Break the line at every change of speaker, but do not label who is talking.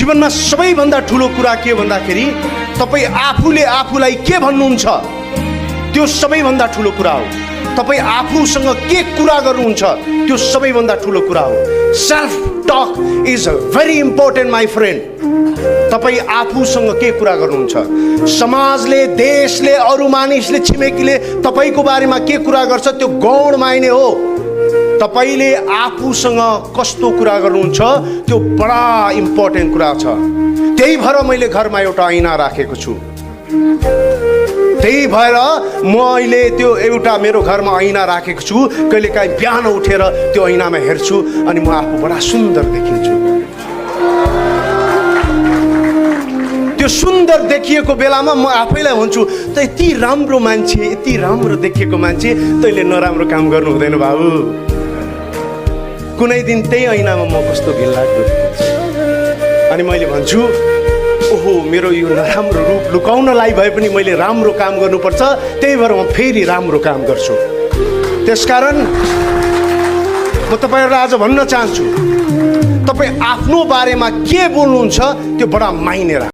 जीवनमा सबैभन्दा ठुलो कुरा के भन्दाखेरि तपाईँ आफूले आफूलाई के भन्नुहुन्छ त्यो सबैभन्दा ठुलो कुरा हो। तपाईँ आफूसँग के कुरा गर्नुहुन्छ त्यो सबैभन्दा ठुलो कुरा हो। Self talk is very important my friend. तपाईँ आफूसँग के कुरा गर्नुहुन्छ, समाजले, देशले, अरू मानिसले, छिमेकीले तपाईँको बारेमा के कुरा गर्छ त्यो गौण माइने हो। तपाईले आफूसँग कस्तो कुरा गर्नुहुन्छ त्यो बडा इम्पोर्टेन्ट कुरा छ। त्यही भएर मैले घरमा एउटा ऐना राखेको छु। त्यही भएर म अहिले त्यो एउटा मेरो घरमा ऐना राखेको छु। कहिलेकाहीँ बिहान उठेर त्यो ऐनामा हेर्छु अनि म आफू बडा सुन्दर देखिन्छु। त्यो सुन्दर देखिएको बेलामा म आफैलाई भन्छु त यति राम्रो मान्छे, यति राम्रो देखिएको मान्छे, तैँले नराम्रो काम गर्नु हुँदैन बाबु। कुनै दिन त्यही ऐनामा म कस्तो घिनलाग्दो देखिन्छु अनि मैले भन्छु ओहो मेरो यो नराम्रो रूप लुकाउनलाई भए पनि मैले राम्रो काम गर्नुपर्छ, त्यही भएर म फेरि राम्रो काम गर्छु। त्यसकारण म तपाईँहरूलाई आज भन्न चाहन्छु तपाईँ आफ्नो बारेमा के बोल्नुहुन्छ त्यो बडा मायने राख्छ।